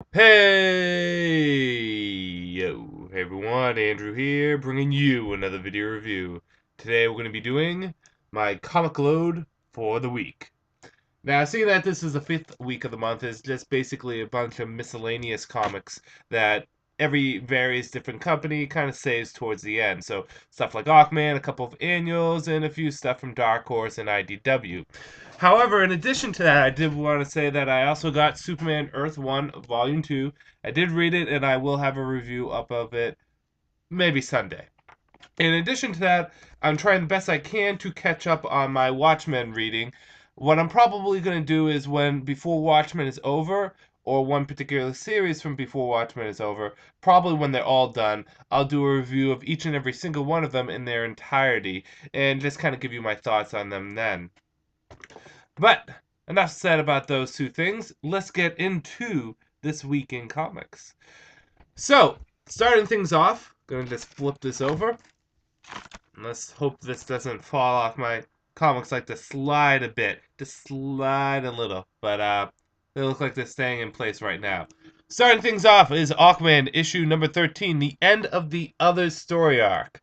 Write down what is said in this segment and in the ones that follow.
Hey everyone, Andrew here, bringing you another video review. Today we're going to be doing my comic load for the week. Now, seeing that this is the fifth week of the month, is just basically a bunch of miscellaneous comics that every various different company kind of saves towards the end. So stuff like Aquaman, a couple of annuals, and a few stuff from Dark Horse and IDW. However, in addition to that, I did want to say that I also got Superman Earth 1 Volume 2. I did read it, and I will have a review up of it maybe Sunday. In addition to that, I'm trying the best I can to catch up on my Watchmen reading. What I'm probably going to do is when Before Watchmen is over, or one particular series from Before Watchmen is over, probably when they're all done, I'll do a review of each and every single one of them in their entirety, and just kind of give you my thoughts on them then. But enough said about those two things. Let's get into this week in comics. So, starting things off, gonna just flip this over. Let's hope this doesn't fall off. My comics like to slide a bit, just slide a little, but they look like they're staying in place right now. Starting things off is Aquaman issue number 13, the end of the other story arc.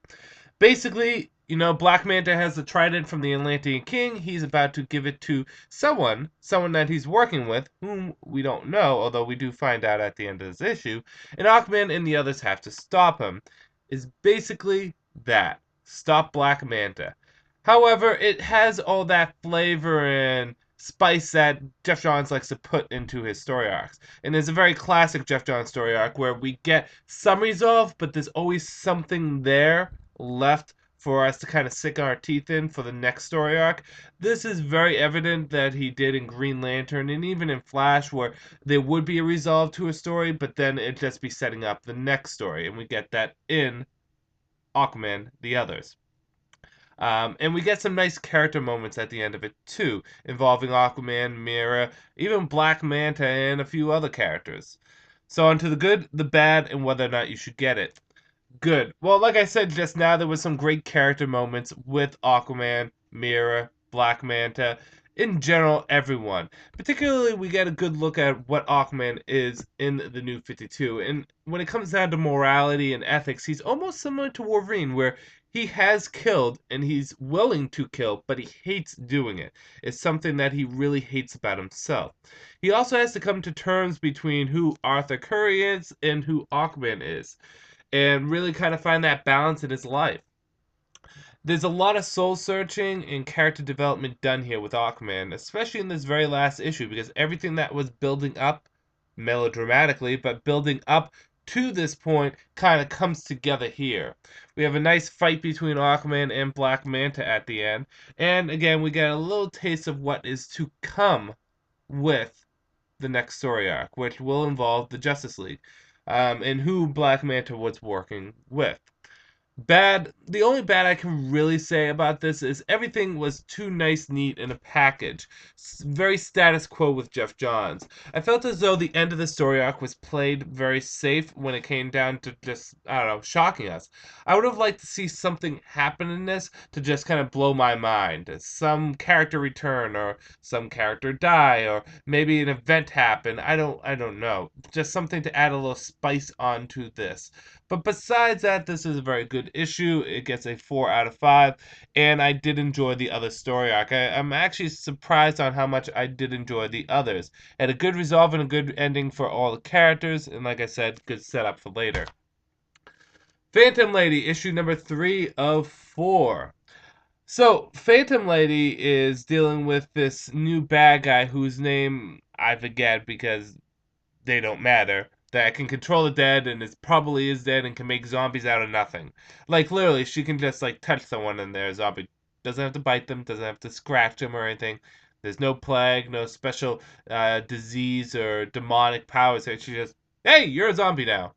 Basically, Black Manta has the trident from the Atlantean King. He's about to give it to someone that he's working with, whom we don't know, although we do find out at the end of this issue. And Aquaman and the others have to stop him. Is basically that. Stop Black Manta. However, it has all that flavor and spice that Jeff Johns likes to put into his story arcs. And there's a very classic Jeff Johns story arc where we get some resolve, but there's always something there left for us to kind of sink our teeth in for the next story arc. This is very evident that he did in Green Lantern and even in Flash, where there would be a resolve to a story, but then it'd just be setting up the next story. And we get that in Aquaman, the others. And we get some nice character moments at the end of it too, involving Aquaman, Mira, even Black Manta, and a few other characters. So on to the good, the bad, and whether or not you should get it. Good. Well, like I said just now, there was some great character moments with Aquaman, Mira, Black Manta, in general, everyone. Particularly, we get a good look at what Aquaman is in the New 52. And when it comes down to morality and ethics, he's almost similar to Wolverine, where he has killed and he's willing to kill, but he hates doing it. It's something that he really hates about himself. He also has to come to terms between who Arthur Curry is and who Aquaman is, and really kind of find that balance in his life. There's a lot of soul searching and character development done here with Aquaman, especially in this very last issue, because everything that was building up melodramatically, but building up to this point kind of comes together here. We have a nice fight between Aquaman and Black Manta at the end, and again, we get a little taste of what is to come with the next story arc, which will involve the Justice League, and who Black Manta was working with. Bad. The only bad I can really say about this is everything was too nice, neat in a package. Very status quo with Jeff Johns. I felt as though the end of the story arc was played very safe when it came down to just, I don't know, shocking us. I would have liked to see something happen in this to just kind of blow my mind. Some character return, or some character die, or maybe an event happen. I don't know. Just something to add a little spice onto this. But besides that, this is a very good issue. It gets a 4 out of 5, and I did enjoy the other story arc. I'm actually surprised on how much I did enjoy the others. It had a good resolve and a good ending for all the characters, and like I said, good setup for later. Phantom Lady, issue number 3 of 4. So, Phantom Lady is dealing with this new bad guy whose name I forget because they don't matter, that can control the dead and probably is dead and can make zombies out of nothing. Like literally, she can just like touch someone and their zombie doesn't have to bite them, doesn't have to scratch them or anything. There's no plague, no special disease or demonic powers. She just, hey, you're a zombie now.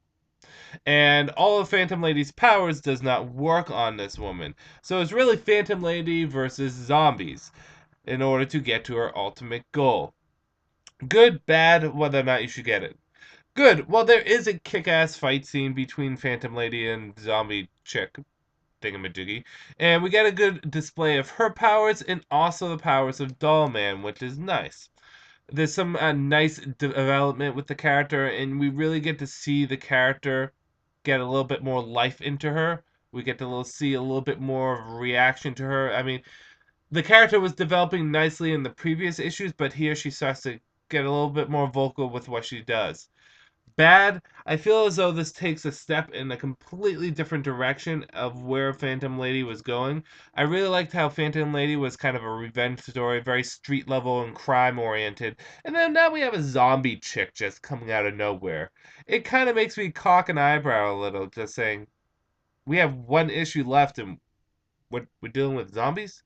And all of Phantom Lady's powers does not work on this woman. So it's really Phantom Lady versus zombies in order to get to her ultimate goal. Good, bad, whether or not you should get it. Good. Well, there is a kick-ass fight scene between Phantom Lady and zombie chick thingamajiggy, and we get a good display of her powers and also the powers of Doll Man, which is nice. There's some nice development with the character, and we really get to see the character get a little bit more life into her. We get to see a little bit more of a reaction to her. I mean, the character was developing nicely in the previous issues, but here she starts to get a little bit more vocal with what she does. Bad, I feel as though this takes a step in a completely different direction of where Phantom Lady was going. I really liked how Phantom Lady was kind of a revenge story, very street level and crime oriented. And then now we have a zombie chick just coming out of nowhere. It kind of makes me cock an eyebrow a little, just saying, we have one issue left and we're dealing with zombies?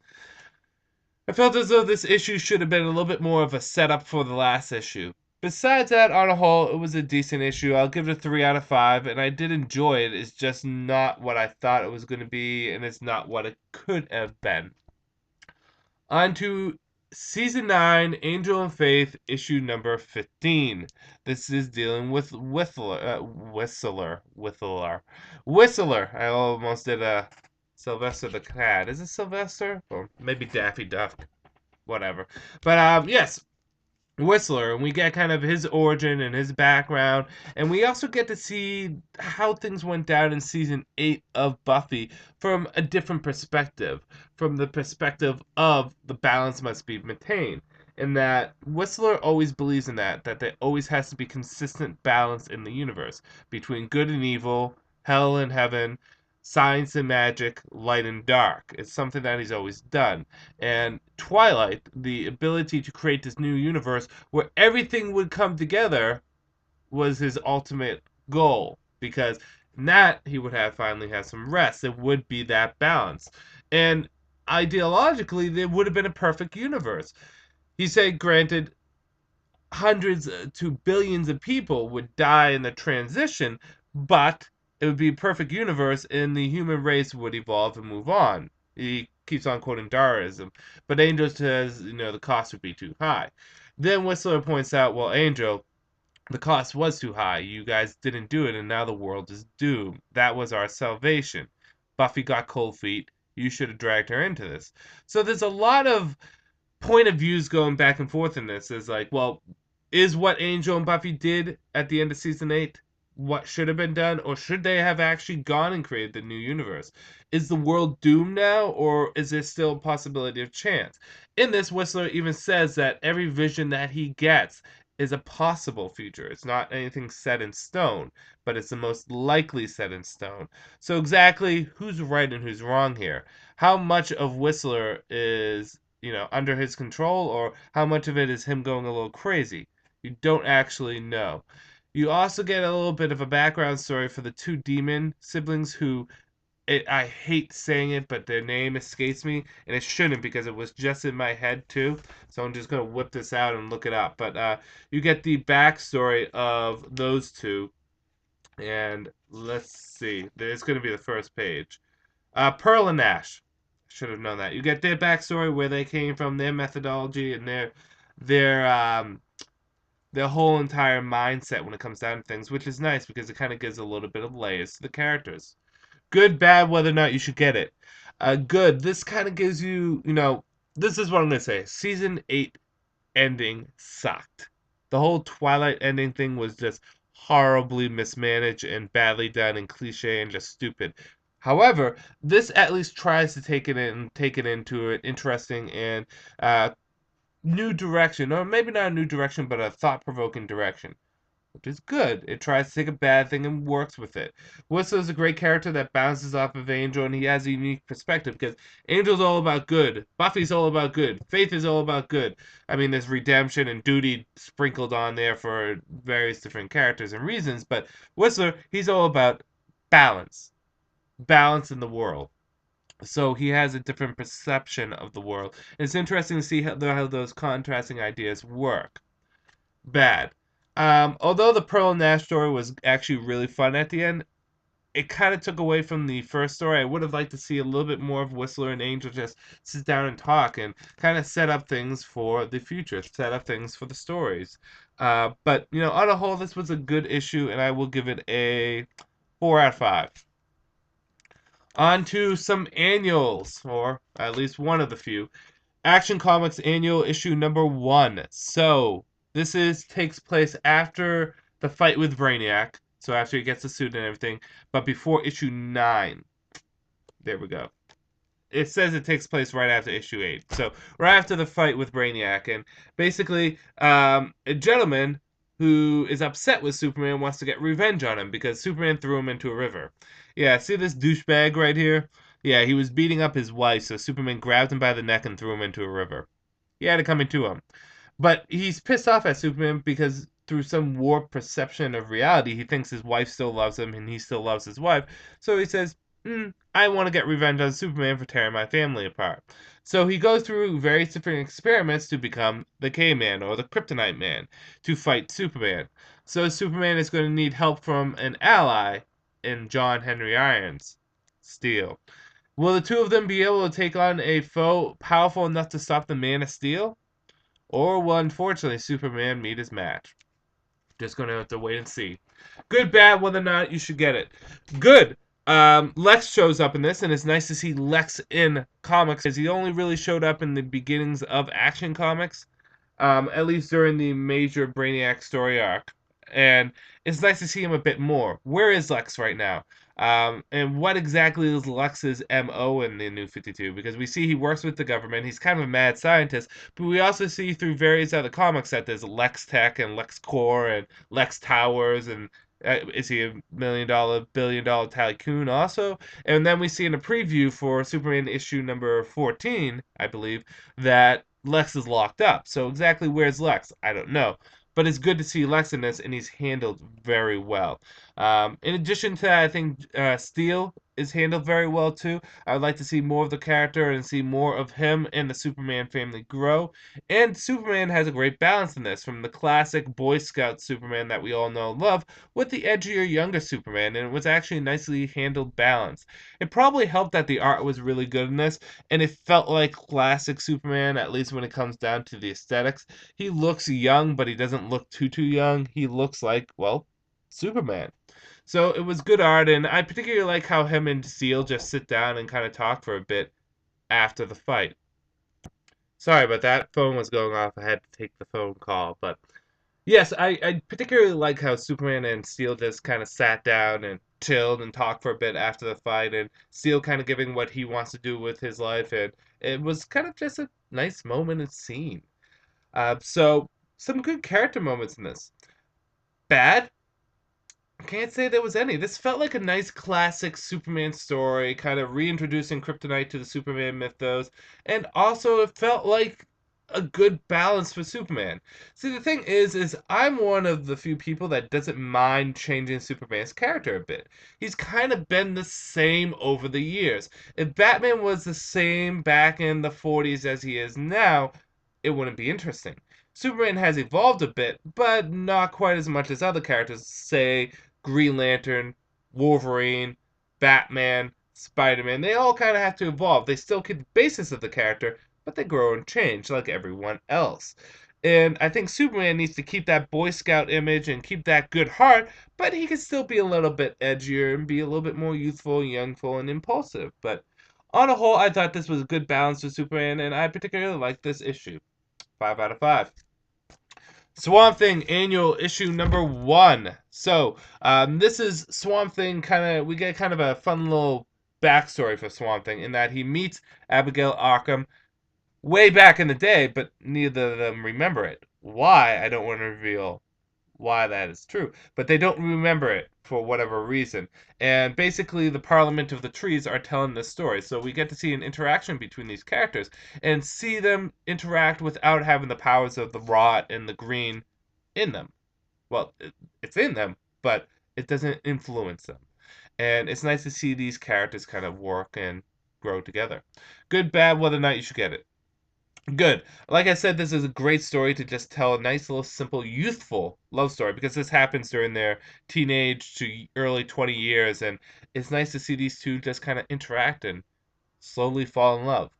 I felt as though this issue should have been a little bit more of a setup for the last issue. Besides that, on a whole, it was a decent issue. I'll give it a 3 out of 5, and I did enjoy it. It's just not what I thought it was going to be, and it's not what it could have been. On to Season 9, Angel and Faith, issue number 15. This is dealing with Whistler. I almost did a Sylvester the Cat. Is it Sylvester? Or maybe Daffy Duck. Whatever. But yes, Whistler, and we get kind of his origin and his background, and we also get to see how things went down in season 8 of Buffy from a different perspective, from the perspective of the balance must be maintained. And that Whistler always believes in that there always has to be consistent balance in the universe between good and evil, hell and heaven, science and magic, light and dark. It's something that he's always done. And Twilight, the ability to create this new universe where everything would come together, was his ultimate goal. Because in that, he would finally have some rest. It would be that balance. And ideologically, there would have been a perfect universe. He said, granted, hundreds to billions of people would die in the transition, but it would be a perfect universe and the human race would evolve and move on. He keeps on quoting Darwinism, but Angel says, the cost would be too high. Then Whistler points out, well, Angel, the cost was too high. You guys didn't do it, and now the world is doomed. That was our salvation. Buffy got cold feet. You should have dragged her into this. So there's a lot of point of views going back and forth in this. Is like, well, is what Angel and Buffy did at the end of season 8 what should have been done, or should they have actually gone and created the new universe? Is the world doomed now, or is there still a possibility of chance? In this, Whistler even says that every vision that he gets is a possible future. It's not anything set in stone, but it's the most likely set in stone. So exactly who's right and who's wrong here? How much of Whistler is, under his control, or how much of it is him going a little crazy? You don't actually know. You also get a little bit of a background story for the two demon siblings who, I hate saying it, but their name escapes me, and it shouldn't because it was just in my head too. So I'm just going to whip this out and look it up. But you get the backstory of those two, and let's see. It's going to be the first page. Pearl and Nash. Should have known that. You get their backstory, where they came from, their methodology, and their their whole entire mindset when it comes down to things, which is nice because it kind of gives a little bit of layers to the characters. Good, bad, whether or not you should get it. Good. This kind of gives you, this is what I'm gonna say. Season 8 ending sucked. The whole Twilight ending thing was just horribly mismanaged and badly done and cliche and just stupid. However, this at least tries to take it into an interesting and new direction, or maybe not a new direction, but a thought-provoking direction, which is good. It tries to take a bad thing and works with it. Whistler's a great character that bounces off of Angel, and he has a unique perspective because Angel's all about good, Buffy's all about good, Faith is all about good. I mean, there's redemption and duty sprinkled on there for various different characters and reasons, but Whistler, he's all about balance, balance in the world. So he has a different perception of the world. It's interesting to see how those contrasting ideas work. Bad. Although the Pearl and Nash story was actually really fun at the end, it kind of took away from the first story. I would have liked to see a little bit more of Whistler and Angel just sit down and talk and kind of set up things for the future, set up things for the stories. But, on a whole, this was a good issue, and I will give it a 4 out of 5. On to some annuals, or at least one of the few. Action Comics Annual Issue number 1. So, Takes place after the fight with Brainiac, so after he gets the suit and everything, but before issue 9. There we go. It says it takes place right after issue 8. So right after the fight with Brainiac, and basically, a gentleman who is upset with Superman wants to get revenge on him because Superman threw him into a river. Yeah, see this douchebag right here? Yeah, he was beating up his wife, so Superman grabbed him by the neck and threw him into a river. He had it coming to him. But he's pissed off at Superman because through some warped perception of reality, he thinks his wife still loves him and he still loves his wife. So he says, I want to get revenge on Superman for tearing my family apart. So he goes through various different experiments to become the K-Man or the Kryptonite Man to fight Superman. So Superman is going to need help from an ally in John Henry Irons, Steel. Will the two of them be able to take on a foe powerful enough to stop the Man of Steel? Or will, unfortunately, Superman meet his match? Just gonna have to wait and see. Good, bad, whether or not you should get it. Good. Lex shows up in this, and it's nice to see Lex in comics, because he only really showed up in the beginnings of Action Comics, at least during the major Brainiac story arc. And it's nice to see him a bit more. Where is Lex right now? And what exactly is Lex's MO in the New 52? Because we see he works with the government. He's kind of a mad scientist, but we also see through various other comics that there's Lex Tech and Lex Core and Lex Towers, and is he a billion-dollar tycoon also? And then we see in a preview for Superman issue number 14, I believe, that Lex is locked up. So exactly where's Lex? I don't know. But it's good to see Lex in this, and he's handled very well. In addition to that, I think Steel is handled very well too. I would like to see more of the character and see more of him and the Superman family grow. And Superman has a great balance in this, from the classic Boy Scout Superman that we all know and love, with the edgier younger Superman, and it was actually nicely handled balance. It probably helped that the art was really good in this, and it felt like classic Superman, at least when it comes down to the aesthetics. He looks young, but he doesn't look too young. He looks like, well, Superman. So it was good art, and I particularly like how him and Steel just sit down and kind of talk for a bit after the fight. Sorry about that. Phone was going off. I had to take the phone call, but yes, I particularly like how Superman and Steel just kind of sat down and chilled and talked for a bit after the fight, and Steel kind of giving what he wants to do with his life, and it was kind of just a nice moment and scene. So some good character moments in this. Bad? Can't say there was any. This felt like a nice classic Superman story, kind of reintroducing Kryptonite to the Superman mythos, and also it felt like a good balance for Superman. See, the thing is I'm one of the few people that doesn't mind changing Superman's character a bit. He's kind of been the same over the years. If Batman was the same back in the 40s as he is now, it wouldn't be interesting. Superman has evolved a bit, but not quite as much as other characters, say Green Lantern, Wolverine, Batman, Spider-Man. They all kind of have to evolve. They still keep the basis of the character, but they grow and change like everyone else. And I think Superman needs to keep that Boy Scout image and keep that good heart, but he can still be a little bit edgier and be a little bit more youthful, youngful, and impulsive. But on a whole, I thought this was a good balance for Superman, and I particularly like this issue. 5 out of 5. Swamp Thing annual issue number 1. So, this is Swamp Thing we get kind of a fun little backstory for Swamp Thing in that he meets Abigail Arkham way back in the day, but neither of them remember it. Why? I don't want to reveal why that is true, but they don't remember it for whatever reason. And basically, the Parliament of the Trees are telling this story, so we get to see an interaction between these characters and see them interact without having the powers of the rot and the green in them. Well, it's in them, but it doesn't influence them. And it's nice to see these characters kind of work and grow together. Good, bad, whether or not you should get it. Good. Like I said, this is a great story to just tell a nice little simple youthful love story, because this happens during their teenage to early 20 years, and it's nice to see these two just kind of interact and slowly fall in love.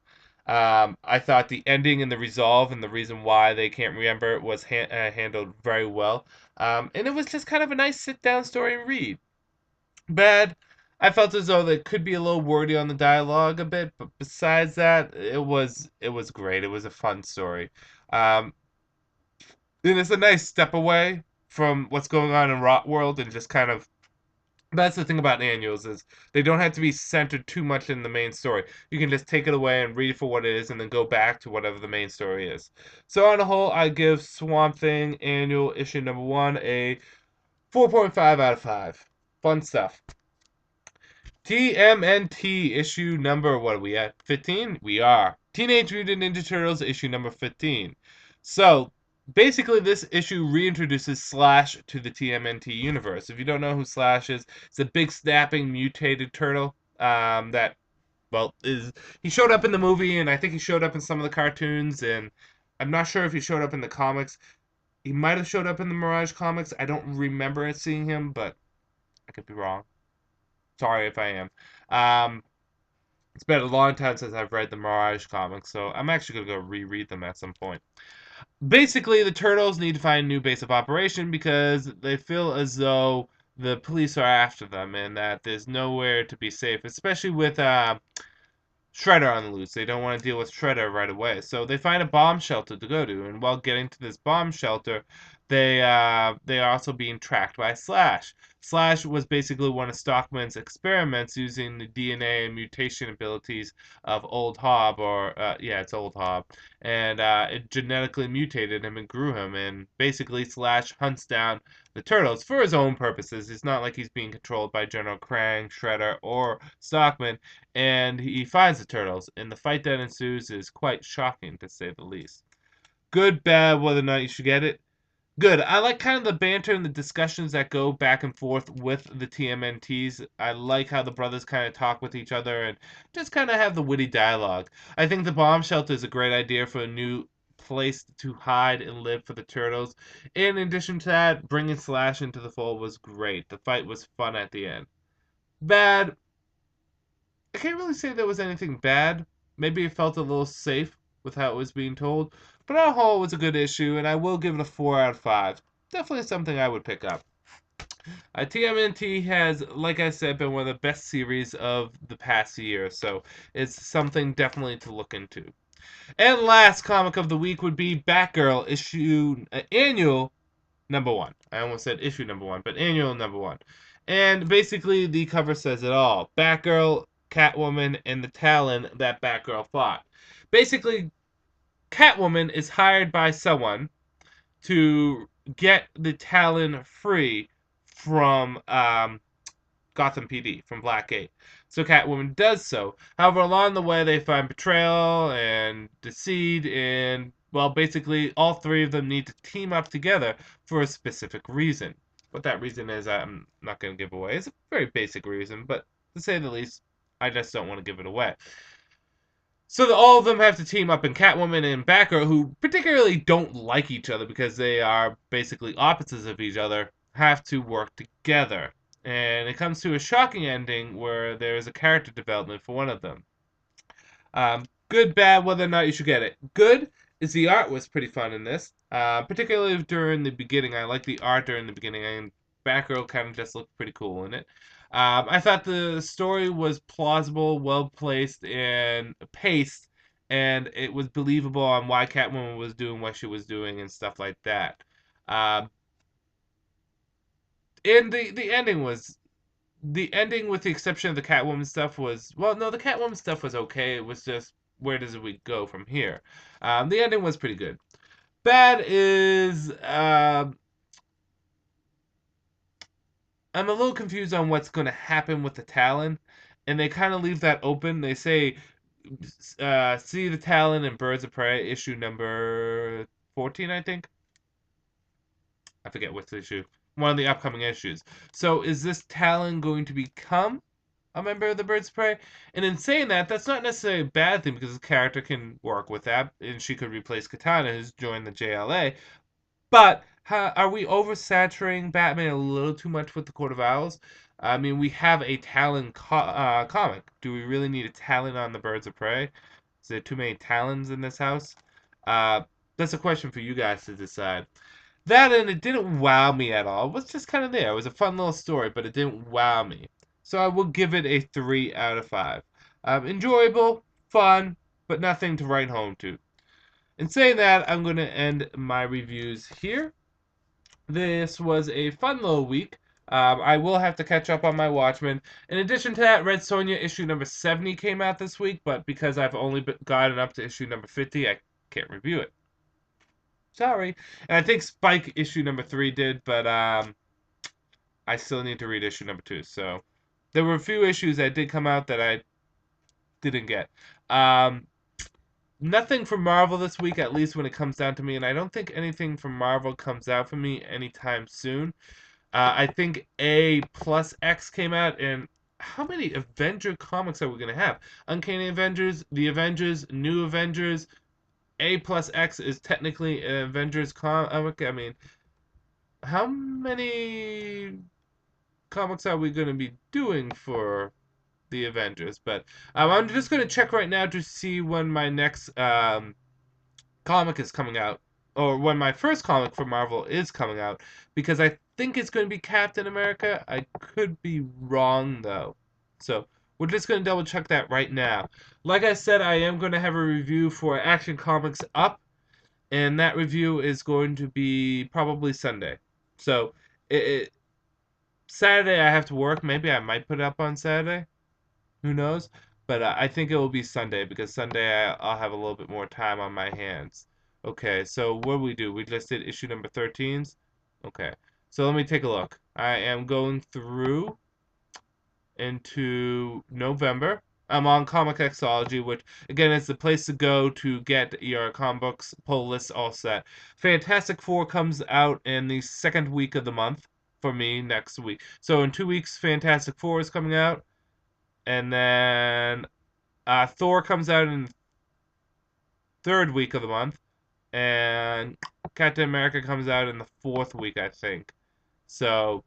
I thought the ending and the resolve and the reason why they can't remember it was handled very well. And it was just kind of a nice sit down story and read. Bad. I felt as though they could be a little wordy on the dialogue a bit, but besides that, it was great. It was a fun story. Um, And it's a nice step away from what's going on in Rot World and just kind of that's the thing about annuals is they don't have to be centered too much in the main story. You can just take it away and read it for what it is and then go back to whatever the main story is. So on the whole, I give Swamp Thing Annual Issue number 1 a 4.5 out of 5. Fun stuff. TMNT issue number, what are we at? 15? We are. Teenage Mutant Ninja Turtles issue number 15. So, basically, this issue reintroduces Slash to the TMNT universe. If you don't know who Slash is, it's a big snapping mutated turtle that, well, is he showed up in the movie, and I think he showed up in some of the cartoons, and I'm not sure if he showed up in the comics. He might have showed up in the Mirage comics. I don't remember seeing him, but I could be wrong. Sorry if I am. Um, it's been a long time since I've read the Mirage comics, so I'm actually going to go reread them at some point. Basically, the Turtles need to find a new base of operation because they feel as though the police are after them and that there's nowhere to be safe, especially with Shredder on the loose. They don't want to deal with Shredder right away. So they find a bomb shelter to go to, and while getting to this bomb shelter, they are also being tracked by Slash. Slash was basically one of Stockman's experiments using the DNA and mutation abilities of Old Hob, or yeah, it's Old Hob, and it genetically mutated him and grew him. And basically, Slash hunts down the turtles for his own purposes. It's not like he's being controlled by General Krang, Shredder, or Stockman, and he finds the turtles, and the fight that ensues is quite shocking, to say the least. Good, bad, whether or not you should get it. Good. I like kind of the banter and the discussions that go back and forth with the TMNTs. I like how the brothers kind of talk with each other and just kind of have the witty dialogue. I think the bomb shelter is a great idea for a new place to hide and live for the turtles. In addition to that, bringing Slash into the fold was great. The fight was fun at the end. Bad, I can't really say there was anything bad. Maybe it felt a little safe with how it was being told. But on the whole, it was a good issue, and I will give it a 4 out of 5. Definitely something I would pick up. TMNT has, like I said, been one of the best series of the past year, so it's something definitely to look into. And last comic of the week would be Batgirl issue annual number 1. I almost said issue number 1, but annual number 1. And basically, the cover says it all. Batgirl, Catwoman, and the Talon that Batgirl fought. Basically, Catwoman is hired by someone to get the Talon free from Gotham PD, from Blackgate. So Catwoman does so. However, along the way, they find betrayal and deceit, and, well, basically, all three of them need to team up together for a specific reason. What that reason is, I'm not going to give away. It's a very basic reason, but to say the least, I just don't want to give it away. So all of them have to team up, and Catwoman and Batgirl, who particularly don't like each other because they are basically opposites of each other, have to work together. And it comes to a shocking ending where there is a character development for one of them. Good, bad, whether or not you should get it. Good is the art was pretty fun in this, particularly during the beginning. I like the art during the beginning, and Batgirl kind of just looked pretty cool in it. I thought the story was plausible, well placed, and paced, and it was believable on why Catwoman was doing what she was doing and stuff like that. Uh, and the ending was the ending, with the exception of the Catwoman stuff, was, well, no, the Catwoman stuff was okay. It was just, where does we go from here? The ending was pretty good. Bad is I'm a little confused on what's going to happen with the Talon, and they kind of leave that open. They say, see the Talon in Birds of Prey issue number 14, I think. I forget which issue. One of the upcoming issues. So is this Talon going to become a member of the Birds of Prey? And in saying that, that's not necessarily a bad thing because the character can work with that, and she could replace Katana, who's joined the JLA. But are we oversaturating Batman a little too much with the Court of Owls? I mean, we have a Talon comic. Do we really need a Talon on the Birds of Prey? Is there too many Talons in this house? That's a question for you guys to decide. That, and it didn't wow me at all. It was just kind of there. It was a fun little story, but it didn't wow me. So I will give it a 3 out of 5. Enjoyable, fun, but nothing to write home to. in saying that, I'm going to end my reviews here. This was a fun little week. I will have to catch up on my Watchmen. In addition to that, Red Sonja issue number 70 came out this week, but because I've only gotten up to issue number 50, I can't review it. Sorry. And I think Spike issue number 3 did, but I still need to read issue number 2. So there were a few issues that did come out that I didn't get. Nothing from Marvel this week, at least when it comes down to me, and I don't think anything from Marvel comes out for me anytime soon. I think A plus X came out, and how many Avenger comics are we going to have? Uncanny Avengers, The Avengers, New Avengers. A plus X is technically an Avengers comic. I mean, how many comics are we going to be doing for the Avengers? But I'm just going to check right now to see when my next comic is coming out, or when my first comic for Marvel is coming out, because I think it's going to be Captain America. I could be wrong, though. So we're just going to double check that right now. Like I said, I am going to have a review for Action Comics Up, and that review is going to be probably Sunday. So Saturday I have to work. Maybe I might put it up on Saturday. Who knows? But I think it will be Sunday, because Sunday I'll have a little bit more time on my hands. Okay, so what do we do? We just did issue number 13s. Okay, so let me take a look. I am going through into November. I'm on Comic Xology, which again is the place to go to get your comic books pull lists all set. Fantastic Four comes out in the second week of the month for me next week. So in 2 weeks, Fantastic Four is coming out. And then Thor comes out in the third week of the month. And Captain America comes out in the fourth week, I think. So,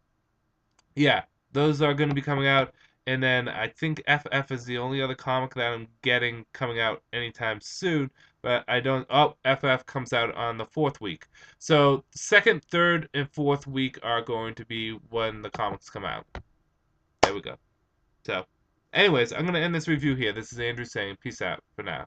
yeah, those are going to be coming out. And then I think FF is the only other comic that I'm getting coming out anytime soon. But I don't. Oh, FF comes out on the fourth week. So, second, third, and fourth week are going to be when the comics come out. There we go. So, anyways, I'm going to end this review here. This is Andrew saying peace out for now.